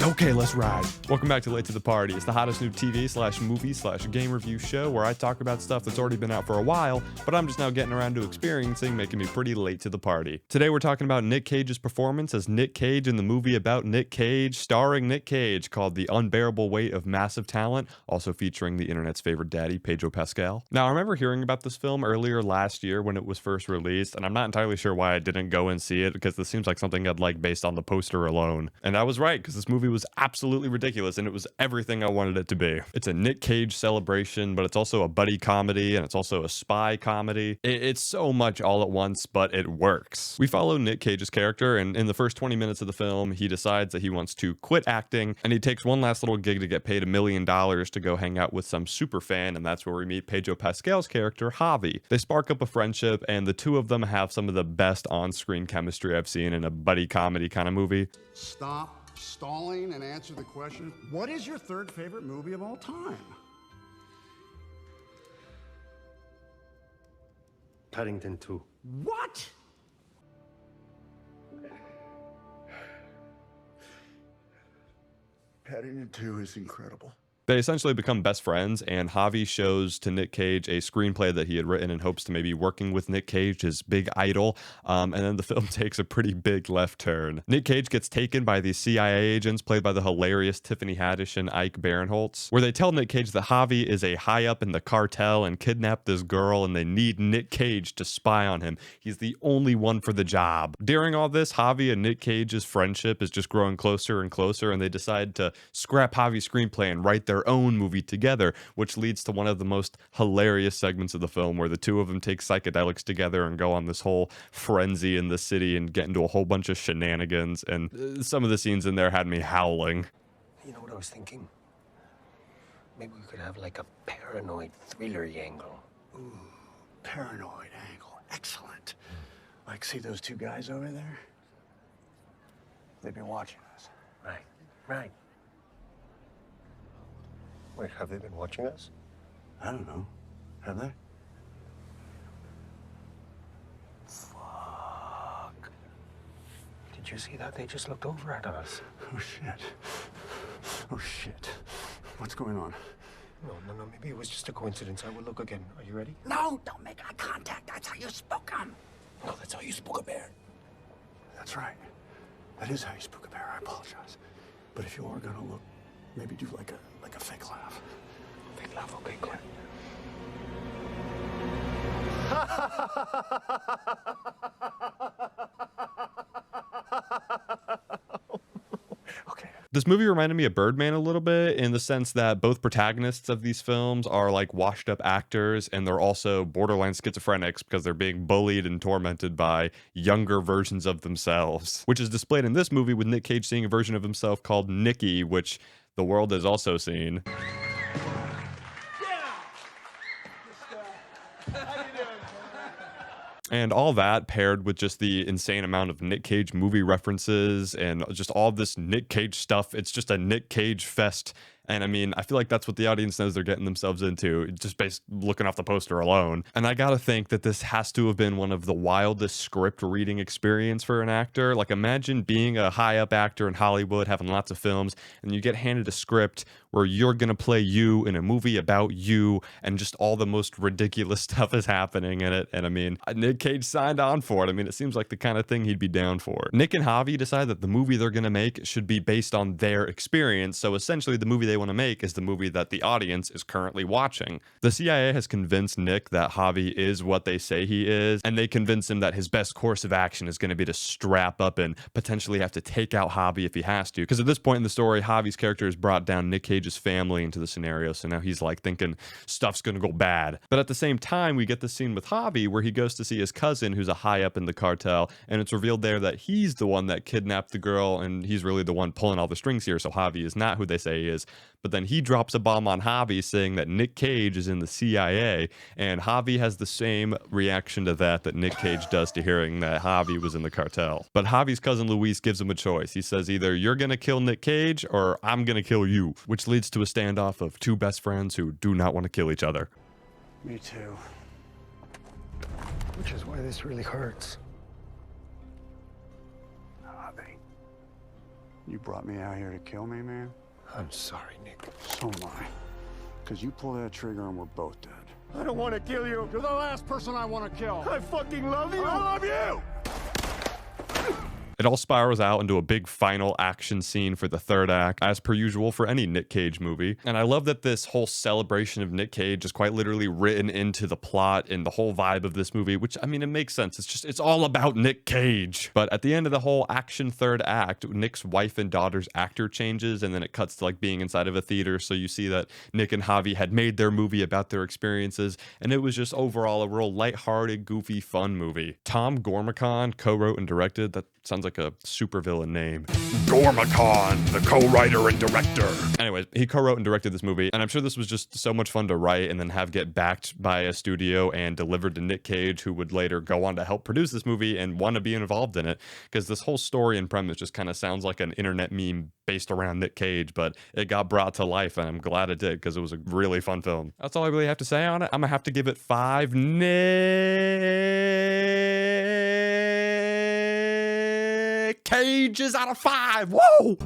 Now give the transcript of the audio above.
Okay, let's ride. Welcome back to Late to the Party. It's the hottest new TV/movie/game review show where I talk about stuff that's already been out for a while, but I'm just now getting around to experiencing, making me pretty late to the party. Today we're talking about Nick Cage's performance as Nick Cage in the movie about Nick Cage, starring Nick Cage, called The Unbearable Weight of Massive Talent, also featuring the internet's favorite daddy, Pedro Pascal. Now, I remember hearing about this film earlier last year when it was first released, and I'm not entirely sure why I didn't go and see it, because this seems like something I'd like based on the poster alone. And I was right, because this movie was absolutely ridiculous, and it was everything I wanted it to be. It's a Nick Cage celebration, but it's also a buddy comedy, and it's also a spy comedy. It's so much all at once, but it works. We follow Nick Cage's character, and in the first 20 minutes of the film, he decides that he wants to quit acting, and he takes one last little gig to get paid $1 million to go hang out with some super fan, and that's where we meet Pedro Pascal's character, Javi. They spark up a friendship, and the two of them have some of the best on-screen chemistry I've seen in a buddy comedy kind of movie. Stop stalling and answer the question. What is your third favorite movie of all time? Paddington 2. What? Paddington 2 is incredible. They essentially become best friends, and Javi shows to Nick Cage a screenplay that he had written in hopes to maybe working with Nick Cage, his big idol, and then the film takes a pretty big left turn. Nick Cage gets taken by these CIA agents played by the hilarious Tiffany Haddish and Ike Barinholtz, where they tell Nick Cage that Javi is a high up in the cartel and kidnapped this girl, and they need Nick Cage to spy on him. He's the only one for the job. During all this, Javi and Nick Cage's friendship is just growing closer and closer, and they decide to scrap Javi's screenplay and write their own movie together, which leads to one of the most hilarious segments of the film where the two of them take psychedelics together and go on this whole frenzy in the city and get into a whole bunch of shenanigans, and some of the scenes in there had me howling. You know what I was thinking? Maybe we could have like a paranoid thriller angle. Ooh, paranoid angle. Excellent. Like, see those two guys over there? They've been watching us. Right, right. Wait, have they been watching us? I don't know. Have they? Fuck. Did you see that? They just looked over at us. Oh, shit. Oh, shit. What's going on? No, maybe it was just a coincidence. I will look again. Are you ready? No, don't make eye contact. That's how you spook 'em. No, that's how you spook a bear. That's right. That is how you spook a bear. I apologize. But if you are gonna look, maybe do like a fake laugh. Fake laugh, okay, good. Okay. This movie reminded me of Birdman a little bit in the sense that both protagonists of these films are like washed up actors, and they're also borderline schizophrenics because they're being bullied and tormented by younger versions of themselves, which is displayed in this movie with Nick Cage seeing a version of himself called Nicky, which the world has also seen. And all that paired with just the insane amount of Nick Cage movie references and just all this Nick Cage stuff. It's just a Nick Cage fest. And I mean, I feel like that's what the audience knows they're getting themselves into, just based looking off the poster alone. And I gotta think that this has to have been one of the wildest script reading experience for an actor. Like, imagine being a high up actor in Hollywood, having lots of films, and you get handed a script where you're gonna play you in a movie about you, and just all the most ridiculous stuff is happening in it. And I mean, Nick Cage signed on for it. I mean, it seems like the kind of thing he'd be down for. Nick and Javi decide that the movie they're gonna make should be based on their experience. So essentially, the movie they want to make is the movie that the audience is currently watching. The CIA has convinced Nick that Javi is what they say he is, and they convince him that his best course of action is going to be to strap up and potentially have to take out Javi if he has to. Because at this point in the story, Javi's character has brought down Nick Cage's family into the scenario, so now he's like thinking stuff's going to go bad. But at the same time, we get the scene with Javi where he goes to see his cousin who's a high up in the cartel, and it's revealed there that he's the one that kidnapped the girl, and he's really the one pulling all the strings here, so Javi is not who they say he is. But then he drops a bomb on Javi saying that Nick Cage is in the CIA, and Javi has the same reaction to that Nick Cage does to hearing that Javi was in the cartel. But Javi's cousin Luis gives him a choice. He says either you're gonna kill Nick Cage or I'm gonna kill you, which leads to a standoff of two best friends who do not want to kill each other. Me too. Which is why this really hurts. Javi, You brought me out here to kill me, man? I'm sorry, Nick. So am I. Because you pull that trigger and we're both dead. I don't want to kill you. You're the last person I want to kill. I fucking love you. I love you! It all spirals out into a big final action scene for the third act, as per usual for any Nick Cage movie. And I love that this whole celebration of Nick Cage is quite literally written into the plot and the whole vibe of this movie, which, I mean, it makes sense. It's all about Nick Cage. But at the end of the whole action third act, Nick's wife and daughter's actor changes, and then it cuts to like being inside of a theater. So you see that Nick and Javi had made their movie about their experiences, and it was just overall a real lighthearted, goofy, fun movie. Tom Gormican co-wrote and directed. That sounds like a supervillain name. Gormican, the co-writer and director. Anyways, he co-wrote and directed this movie, and I'm sure this was just so much fun to write and then have get backed by a studio and delivered to Nick Cage, who would later go on to help produce this movie and want to be involved in it, because this whole story and premise just kind of sounds like an internet meme based around Nick Cage, but it got brought to life, and I'm glad it did, because it was a really fun film. That's all I really have to say on it. I'm gonna have to give it 5 Nick Cages out of 5. Whoa!